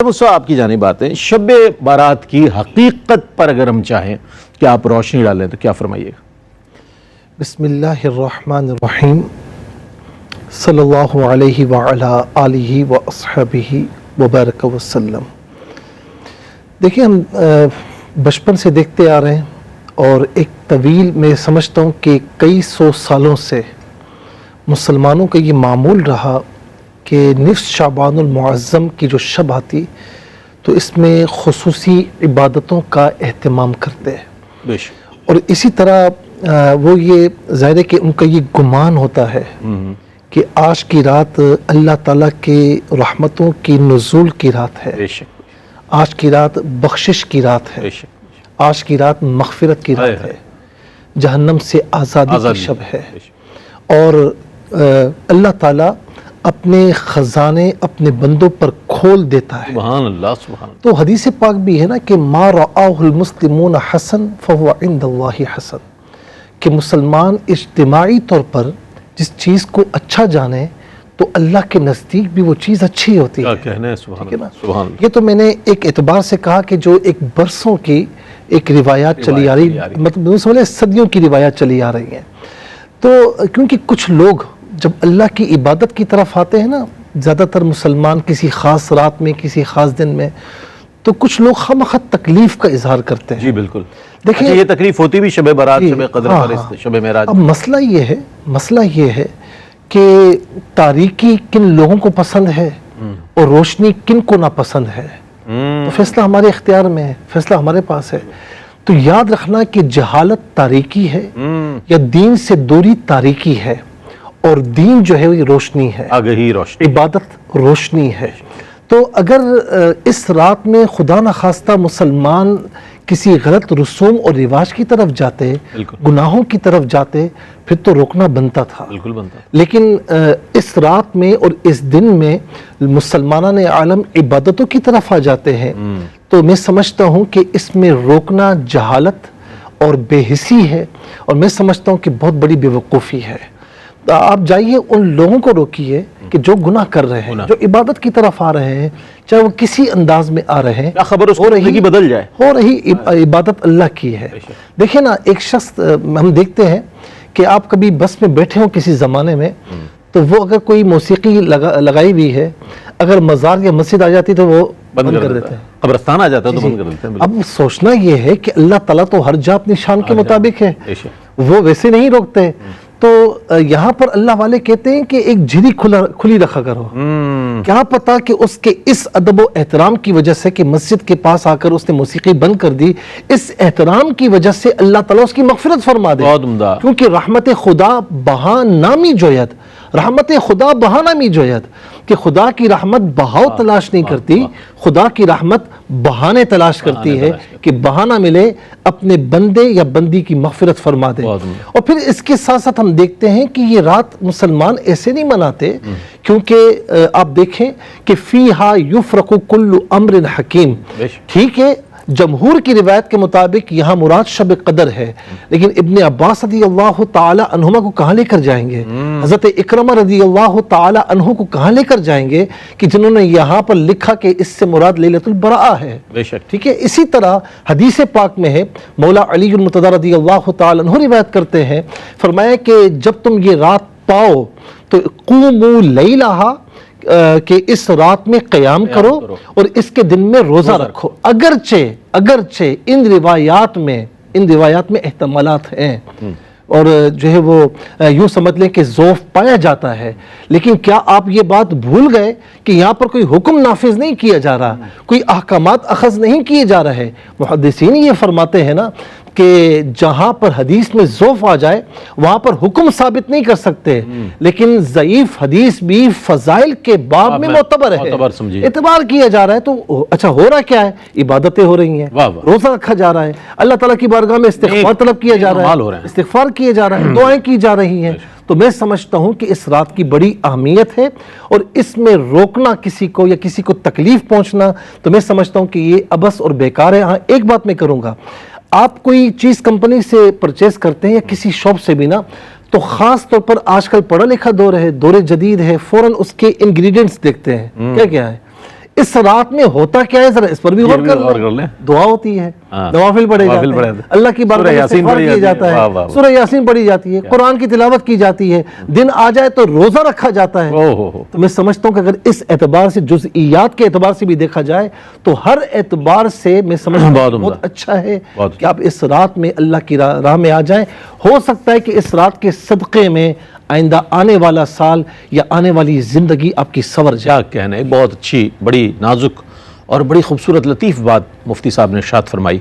صاحب آپ کی جانب آتے ہیں، شب بارات کی حقیقت پر اگر ہم چاہیں کہ آپ روشنی ڈالیں تو کیا فرمائیے گا؟ بسم اللہ الرحمن الرحیم صلی اللہ علیہ وعلا آلہ واصحابہ وبارک وسلم۔ دیکھیں ہم بچپن سے دیکھتے آ رہے ہیں اور ایک طویل میں سمجھتا ہوں کہ کئی سو سالوں سے مسلمانوں کا یہ معمول رہا کہ نصف شعبان المعظم کی جو شب آتی تو اس میں خصوصی عبادتوں کا اہتمام کرتے ہیں، بے شک۔ اور اسی طرح وہ یہ ظاہر ہے کہ ان کا یہ گمان ہوتا ہے کہ آج کی رات اللہ تعالیٰ کے رحمتوں کی نزول کی رات ہے، بے شک، آج کی رات بخشش کی رات ہے، بے شک، آج کی رات مغفرت کی رات ہے، جہنم سے آزادی کی شب ہے، بے شک۔ اور اللہ تعالیٰ اپنے خزانے اپنے بندوں پر کھول دیتا ہے۔ سبحان اللہ، سبحان اللہ۔ تو حدیث پاک بھی ہے نا کہ ما رآہ المسلمون حسن فہو عند اللہ حسن، کہ مسلمان اجتماعی طور پر جس چیز کو اچھا جانے تو اللہ کے نزدیک بھی وہ چیز اچھی ہوتی کیا ہے۔ کہنا ہے، سبحان ٹھیک ہے نا؟ اللہ، سبحان اللہ۔ یہ تو میں نے ایک اعتبار سے کہا کہ جو ایک برسوں کی ایک روایات چلی آ رہی، مطلب سمجھے صدیوں کی روایات چلی آ رہی ہیں۔ تو کیونکہ کچھ لوگ جب اللہ کی عبادت کی طرف آتے ہیں نا، زیادہ تر مسلمان کسی خاص رات میں کسی خاص دن میں، تو کچھ لوگ خواہ تکلیف کا اظہار کرتے ہیں۔ جی بالکل۔ دیکھیں یہ تکلیف ہوتی بھی شب بارات، شب قدر پر، شب معراج۔ اب مسئلہ یہ ہے کہ تاریکی کن لوگوں کو پسند ہے اور روشنی کن کو ناپسند ہے، تو فیصلہ ہمارے اختیار میں ہے، فیصلہ ہمارے پاس ہے۔ تو یاد رکھنا کہ جہالت تاریکی ہے یا دین سے دوری تاریکی ہے، اور دین جو ہے وہ روشنی ہے، آگہی روشنی، عبادت روشنی ہے۔ تو اگر اس رات میں خدا نخواستہ مسلمان کسی غلط رسوم اور رواج کی طرف جاتے، گناہوں کی طرف جاتے، پھر تو روکنا بنتا تھا۔ بالکل بنتا۔ لیکن اس رات میں اور اس دن میں مسلمانان عالم عبادتوں کی طرف آ جاتے ہیں، تو میں سمجھتا ہوں کہ اس میں روکنا جہالت اور بے حسی ہے، اور میں سمجھتا ہوں کہ بہت بڑی بے وقوفی ہے۔ آپ جائیے ان لوگوں کو روکیے کہ جو گناہ کر رہے ہیں، جو عبادت کی طرف آ رہے ہیں، چاہے وہ کسی انداز میں آ رہے ہیں، کیا خبر اس کو زندگی بدل جائے، ہو رہی عبادت اللہ کی ہے۔ دیکھیں نا، ایک شخص ہم دیکھتے ہیں کہ آپ کبھی بس میں بیٹھے ہوں کسی زمانے میں، تو وہ اگر کوئی موسیقی لگائی ہوئی ہے، اگر مزار یا مسجد آ جاتی تو وہ بند کر دیتے ہیں، قبرستان آ جاتا ہے تو بند کر دیتے ہیں۔ اب سوچنا یہ ہے کہ اللہ تعالیٰ تو ہر جا اپنی شان کے مطابق ہے، وہ ویسے نہیں روکتے۔ تو یہاں پر اللہ والے کہتے ہیں کہ ایک جھلی کھلی رکھا کرو، کیا پتا کہ اس کے اس ادب و احترام کی وجہ سے کہ مسجد کے پاس آ کر اس نے موسیقی بند کر دی، اس احترام کی وجہ سے اللہ تعالیٰ اس کی مغفرت فرما دے۔ بہت عمدہ۔ کیونکہ رحمت خدا بہا نامی جوید، رحمت خدا بہا نامی جوید، کہ خدا کی رحمت بہاؤ تلاش نہیں کرتی، خدا کی رحمت بہانے تلاش کرتی ہے کہ بہانہ ملے، اپنے بندے یا بندی کی مغفرت فرما دے۔ اور پھر اس کے ساتھ ساتھ ہم دیکھتے ہیں کہ یہ رات مسلمان ایسے نہیں مناتے، کیونکہ آپ دیکھیں کہ فیہا یفرق کل امر حکیم، ٹھیک ہے جمہور کی روایت کے مطابق یہاں مراد شب قدر ہے، لیکن ابن عباس رضی اللہ تعالی عنہما کو کہاں لے کر جائیں گے، حضرت اکرمہ رضی اللہ تعالی عنہ کو کہاں لے کر جائیں گے کہ جنہوں نے یہاں پر لکھا کہ اس سے مراد لیلۃ البراء ہے۔ بے شک، ٹھیک ہے، اسی طرح حدیث پاک میں ہے، مولا علی المرتضی رضی اللہ تعالی عنہ روایت کرتے ہیں، فرمایا کہ جب تم یہ رات پاؤ تو قوموا لیلہا، کہ اس رات میں قیام کرو اور اس کے دن میں روزہ رکھو۔ اگرچہ ان روایات میں احتمالات ہیں، اور جو ہے وہ یوں سمجھ لیں کہ ضعف پایا جاتا ہے، لیکن کیا آپ یہ بات بھول گئے کہ یہاں پر کوئی حکم نافذ نہیں کیا جا رہا، کوئی احکامات اخذ نہیں کیے جا رہے؟ محدثین یہ فرماتے ہیں نا کہ جہاں پر حدیث میں ضعف آ جائے وہاں پر حکم ثابت نہیں کر سکتے، لیکن ضعیف حدیث بھی فضائل کے باب میں معتبر ہے، اعتبار کیا جا رہا ہے۔ تو اچھا ہو رہا کیا ہے؟ عبادتیں ہو رہی ہیں، روزہ رکھا جا رہا ہے، اللہ تعالیٰ کی بارگاہ میں استغفار طلب کیا جا رہا ہے، استغفار کیا جا رہا ہے، دعائیں کی جا رہی ہیں۔ تو میں سمجھتا ہوں کہ اس رات کی بڑی اہمیت ہے، اور اس میں روکنا کسی کو یا کسی کو تکلیف پہنچنا تو میں سمجھتا ہوں کہ یہ عبث اور بیکار ہے۔ ہاں ایک بات میں کروں گا، آپ کوئی چیز کمپنی سے پرچیز کرتے ہیں یا کسی شاپ سے بھی نا، تو خاص طور پر آج کل پڑھا لکھا دور ہے، دور جدید ہے، فوراً اس کے انگریڈینٹس دیکھتے ہیں کیا کیا ہے۔ اس رات میں ہوتا کیا ہے ذرا اس پر بھی غور بھی کر غور کر لیں۔ دعا ہوتی ہے، ہاں، نوافل پڑھے جاتے نوافل پڑھے ہیں، جاتے ہیں، اللہ کی سورہ بارگاہ میں یاسین استغفار پڑھی کیا جاتی ہے، جاتا واہ، ہے، واہ، واہ۔ سورہ یاسین پڑھی جاتی ہے، قرآن کی تلاوت کی جاتی ہے، دن آ جائے تو روزہ رکھا جاتا ہے۔ اوہ، تو میں سمجھتا ہوں کہ اگر اس اعتبار سے جزئیات کے اعتبار سے بھی دیکھا جائے تو ہر اعتبار سے میں سمجھتا ہوں بہت کہ عمدہ، بہت اچھا ہے بہت کہ آپ اس رات میں اللہ کی راہ میں آ جائیں۔ ہو سکتا ہے کہ اس رات کے صدقے میں آئندہ آنے والا سال یا آنے والی زندگی آپ کی سنور جائے۔ کیا کہنا ہے، بہت اچھی، بڑی نازک اور بڑی خوبصورت لطیف بات مفتی صاحب نے ارشاد فرمائی۔